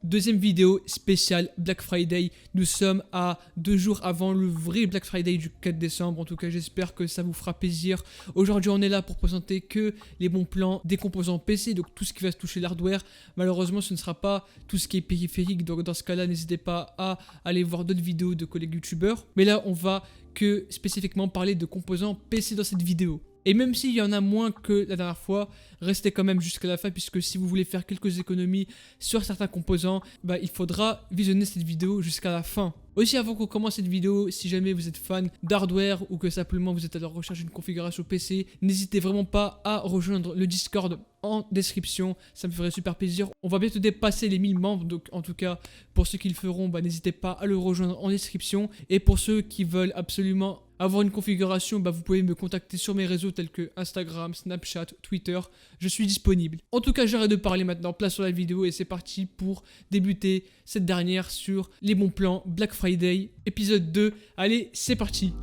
Deuxième vidéo spéciale Black Friday. Nous sommes à 2 jours avant le vrai Black Friday du 4 décembre. En tout cas, j'espère que ça vous fera plaisir. Aujourd'hui, on est là pour présenter que les bons plans des composants PC, donc tout ce qui va se toucher l'hardware. Malheureusement, ce ne sera pas tout ce qui est périphérique. Donc dans ce cas-là, n'hésitez pas à aller voir d'autres vidéos de collègues youtubeurs. Mais là, on va que spécifiquement parler de composants PC dans cette vidéo. Et même s'il y en a moins que la dernière fois, restez quand même jusqu'à la fin, puisque si vous voulez faire quelques économies sur certains composants, il faudra visionner cette vidéo jusqu'à la fin. Aussi, avant qu'on commence cette vidéo, si jamais vous êtes fan d'hardware ou que simplement vous êtes à la recherche d'une configuration PC, n'hésitez vraiment pas à rejoindre le Discord en description, ça me ferait super plaisir. On va bientôt dépasser les 1000 membres, donc en tout cas, pour ceux qui le feront, n'hésitez pas à le rejoindre en description. Et pour ceux qui veulent absolument avoir une configuration, vous pouvez me contacter sur mes réseaux tels que Instagram, Snapchat, Twitter, je suis disponible. En tout cas, j'arrête de parler maintenant, place sur la vidéo et c'est parti pour débuter cette dernière sur les bons plans Black Friday, épisode 2. Allez, c'est parti.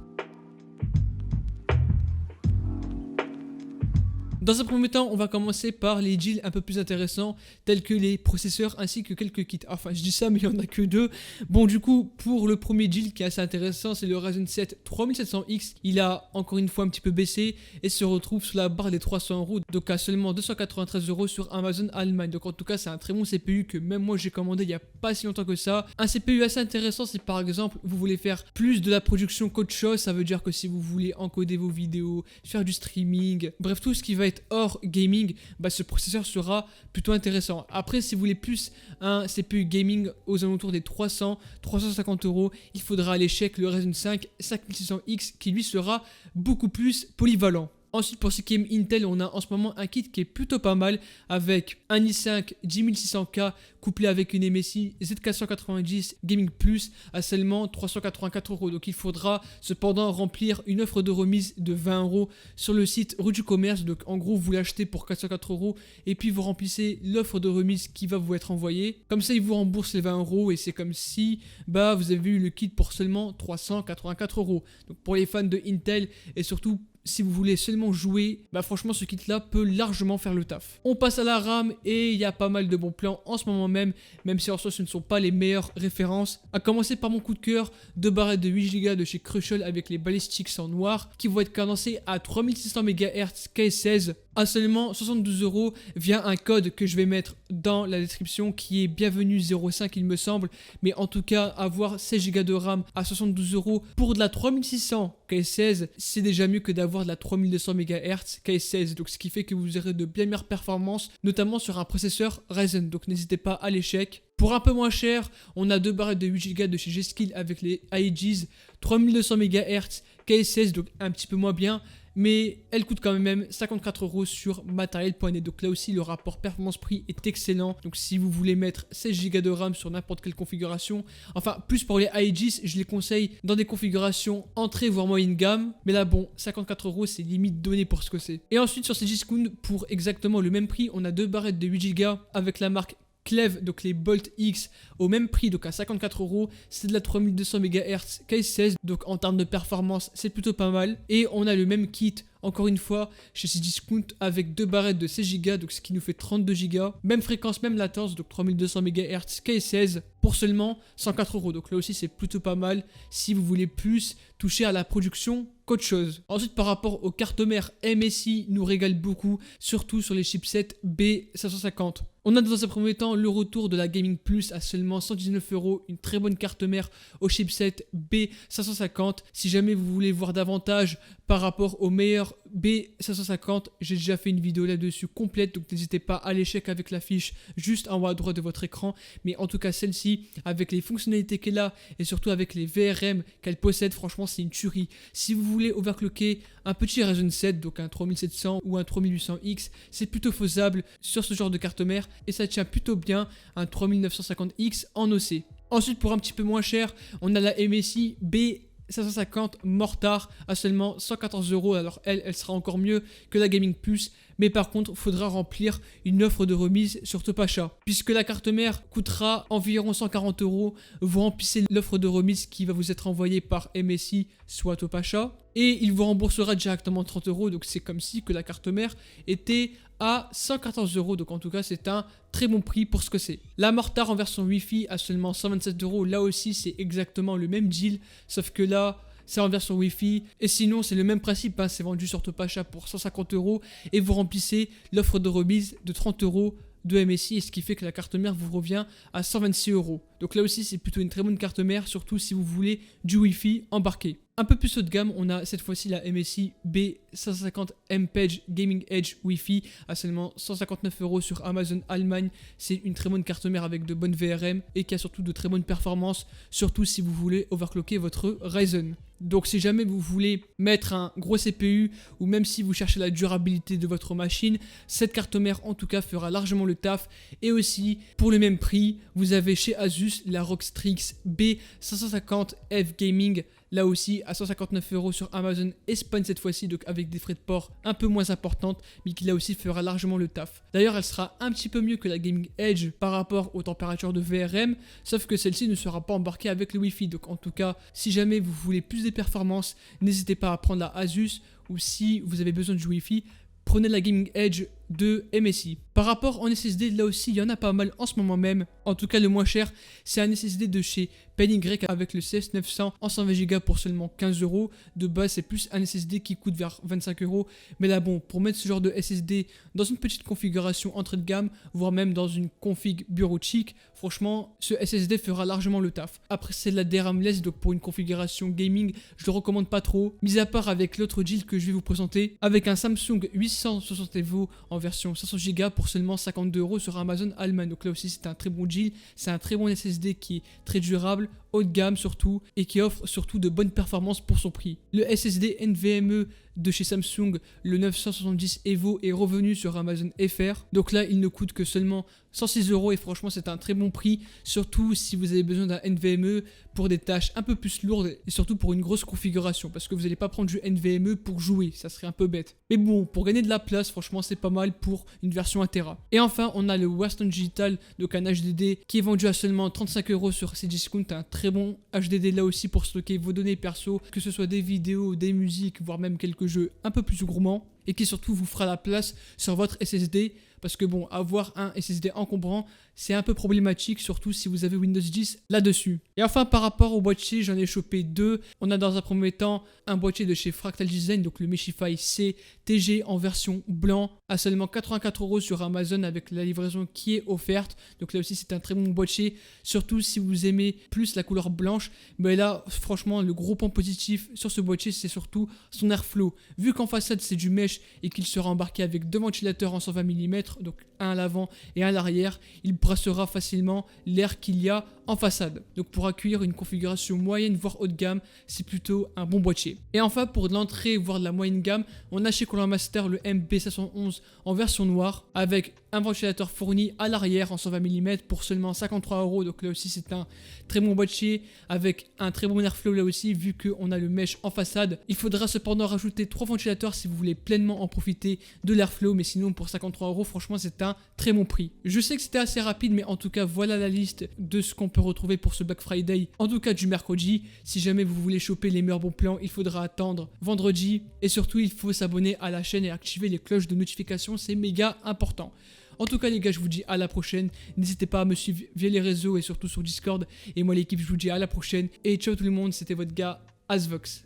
Dans un premier temps, on va commencer par les deals un peu plus intéressants, tels que les processeurs ainsi que quelques kits. Enfin, je dis ça, mais il n'y en a que 2. Bon, du coup, pour le premier deal qui est assez intéressant, c'est le Ryzen 7 3700X. Il a encore une fois un petit peu baissé et se retrouve sous la barre des 300 €, donc à seulement 293 € sur Amazon Allemagne. Donc en tout cas, c'est un très bon CPU que même moi j'ai commandé il n'y a pas si longtemps que ça. Un CPU assez intéressant si par exemple vous voulez faire plus de la production qu'autre chose. Ça veut dire que si vous voulez encoder vos vidéos, faire du streaming, bref, tout ce qui va être hors gaming, ce processeur sera plutôt intéressant. Après, si vous voulez plus un CPU gaming aux alentours des 300-350 €, il faudra aller check le Ryzen 5 5600X qui lui sera beaucoup plus polyvalent. Ensuite, pour ce qui est Intel, on a en ce moment un kit qui est plutôt pas mal avec un i5 10600K couplé avec une MSI Z490 Gaming Plus à seulement 384 €. Donc il faudra cependant remplir une offre de remise de 20 € sur le site rue du commerce. Donc en gros, vous l'achetez pour 404 € et puis vous remplissez l'offre de remise qui va vous être envoyée. Comme ça, ils vous remboursent les 20 € et c'est comme si vous avez eu le kit pour seulement 384 €. Donc pour les fans de Intel et surtout si vous voulez seulement jouer, franchement ce kit là peut largement faire le taf. On passe à la RAM et il y a pas mal de bons plans en ce moment même si en soi ce ne sont pas les meilleures références. À commencer par mon coup de cœur, 2 barrettes de 8 Go de chez Crucial avec les Ballistics en noir qui vont être cadencées à 3600 MHz KS16 à seulement 72 € via un code que je vais mettre dans la description qui est bienvenue 05 il me semble, mais en tout cas avoir 16 Go de RAM à 72 € pour de la 3600 KS16 c'est déjà mieux que d'avoir de la 3200 MHz KS16, donc ce qui fait que vous aurez de bien meilleures performances notamment sur un processeur Ryzen, donc n'hésitez pas à les check. Pour un peu moins cher, on a 2 barrettes de 8 Go de chez G-Skill avec les Aegis 3200 MHz KS16, donc un petit peu moins bien, mais elle coûte quand même 54 € sur matériel.net. Donc là aussi le rapport performance-prix est excellent. Donc si vous voulez mettre 16 Go de RAM sur n'importe quelle configuration, enfin plus pour les Aegis, je les conseille dans des configurations entrée voire moyenne gamme. Mais là 54 € c'est limite donné pour ce que c'est. Et ensuite sur Cdiscount, pour exactement le même prix, on a 2 barrettes de 8 Go avec la marque Cleve, donc les Bolt X au même prix, donc à 54 €, c'est de la 3200 MHz KS16, donc en termes de performance c'est plutôt pas mal. Et on a le même kit encore une fois chez Cdiscount avec 2 barrettes de 16 Go, donc ce qui nous fait 32 Go, même fréquence, même latence, donc 3200 MHz KS16 pour seulement 104 €. Donc là aussi c'est plutôt pas mal si vous voulez plus toucher à la production qu'autre chose. Ensuite, par rapport aux cartes mères, MSI nous régale beaucoup, surtout sur les chipsets B550. On a dans un premier temps le retour de la Gaming Plus à seulement 119 €, une très bonne carte mère au chipset B550. Si jamais vous voulez voir davantage par rapport au meilleur B550, j'ai déjà fait une vidéo là-dessus complète, donc n'hésitez pas à aller check avec la fiche juste en haut à droite de votre écran. Mais en tout cas celle-ci, avec les fonctionnalités qu'elle a et surtout avec les VRM qu'elle possède, franchement c'est une tuerie. Si vous voulez overclocker un petit Ryzen 7, donc un 3700 ou un 3800X, c'est plutôt faisable sur ce genre de carte mère et ça tient plutôt bien un 3950X en OC. Ensuite, pour un petit peu moins cher, on a la MSI B550 Mortar à seulement 114 €. Alors elle sera encore mieux que la Gaming Plus, Mais par contre, il faudra remplir une offre de remise sur Topacha. Puisque la carte mère coûtera environ 140 €, vous remplissez l'offre de remise qui va vous être envoyée par MSI, soit Topacha. Et il vous remboursera directement 30 €, donc c'est comme si que la carte mère était à 114 €, donc en tout cas c'est un très bon prix pour ce que c'est. La Mortar en version Wi-Fi à seulement 127 €, là aussi c'est exactement le même deal, sauf que là c'est en version Wi-Fi, et sinon c'est le même principe, hein, c'est vendu sur Topacha pour 150 € et vous remplissez l'offre de remise de 30 € de MSI, et ce qui fait que la carte mère vous revient à 126 €. Donc là aussi c'est plutôt une très bonne carte mère, surtout si vous voulez du Wi-Fi embarqué. Un peu plus haut de gamme, on a cette fois-ci la MSI B550 MPEG Gaming Edge Wi-Fi à seulement 159 € sur Amazon Allemagne. C'est une très bonne carte mère avec de bonnes VRM et qui a surtout de très bonnes performances, surtout si vous voulez overclocker votre Ryzen. Donc si jamais vous voulez mettre un gros CPU ou même si vous cherchez la durabilité de votre machine, cette carte mère en tout cas fera largement le taf. Et aussi pour le même prix, vous avez chez Asus la ROG Strix B550F Gaming, là aussi à 159 € sur Amazon Espagne cette fois-ci, donc avec des frais de port un peu moins importantes, mais qui là aussi fera largement le taf. D'ailleurs elle sera un petit peu mieux que la Gaming Edge par rapport aux températures de VRM, sauf que celle-ci ne sera pas embarquée avec le Wi-Fi. Donc en tout cas, si jamais vous voulez plus de performances, n'hésitez pas à prendre la Asus, ou si vous avez besoin du Wi-Fi, prenez la Gaming Edge de MSI. Par rapport en SSD, là aussi il y en a pas mal en ce moment même. En tout cas le moins cher, c'est un SSD de chez PenY avec le CS900 en 120 Go pour seulement 15 €. De base c'est plus un SSD qui coûte vers 25 €. Mais là bon, pour mettre ce genre de SSD dans une petite configuration entrée de gamme, voire même dans une config bureau chic, franchement ce SSD fera largement le taf. Après c'est de la DRAM-less, donc pour une configuration gaming je le recommande pas trop, mis à part avec l'autre deal que je vais vous présenter, avec un Samsung 860 EVO en version 500 Go pour seulement 52 € sur Amazon Allemagne. Donc là aussi c'est un très bon deal, c'est un très bon SSD qui est très durable, haut de gamme surtout, et qui offre surtout de bonnes performances pour son prix. Le SSD NVMe de chez Samsung, le 970 EVO, est revenu sur Amazon FR. Donc là il ne coûte que seulement 106 € et franchement c'est un très bon prix, surtout si vous avez besoin d'un NVMe pour des tâches un peu plus lourdes et surtout pour une grosse configuration, parce que vous n'allez pas prendre du NVMe pour jouer, ça serait un peu bête. Mais bon, pour gagner de la place, franchement c'est pas mal pour une version 1 Tera. Et enfin on a le Western Digital, donc un HDD qui est vendu à seulement 35 € sur Cdiscount, un très bon HDD là aussi pour stocker vos données perso, que ce soit des vidéos, des musiques, voire même quelques jeux un peu plus gourmands, et qui surtout vous fera la place sur votre SSD, parce que bon, avoir un SSD encombrant, c'est un peu problématique, surtout si vous avez Windows 10 là-dessus. Et enfin, par rapport au boîtier, j'en ai chopé deux. On a dans un premier temps un boîtier de chez Fractal Design, donc le Meshify C TG en version blanc, à seulement 84 € sur Amazon avec la livraison qui est offerte. Donc là aussi, c'est un très bon boîtier, surtout si vous aimez plus la couleur blanche. Mais là, franchement, le gros point positif sur ce boîtier, c'est surtout son airflow. Vu qu'en façade, c'est du mesh et qu'il sera embarqué avec deux ventilateurs en 120 mm, donc un à l'avant et un à l'arrière, il brassera facilement l'air qu'il y a en façade. Donc pour accueillir une configuration moyenne voire haut de gamme, c'est plutôt un bon boîtier. Et enfin pour de l'entrée voire de la moyenne gamme, on a chez Cooler Master le MB511 en version noire avec un ventilateur fourni à l'arrière en 120 mm pour seulement 53 €. Donc là aussi c'est un très bon boîtier avec un très bon airflow là aussi, vu qu'on a le mesh en façade. Il faudra cependant rajouter 3 ventilateurs si vous voulez pleinement en profiter de l'airflow, mais sinon pour 53 € franchement c'est un très bon prix. Je sais que c'était assez rapide, mais en tout cas voilà la liste de ce qu'on peut retrouver pour ce Black Friday, en tout cas du mercredi. Si jamais vous voulez choper les meilleurs bons plans, il faudra attendre vendredi, et surtout il faut s'abonner à la chaîne et activer les cloches de notification, c'est méga important. En tout cas les gars, je vous dis à la prochaine, n'hésitez pas à me suivre via les réseaux et surtout sur Discord, et moi l'équipe je vous dis à la prochaine, et ciao tout le monde, c'était votre gars Asvox.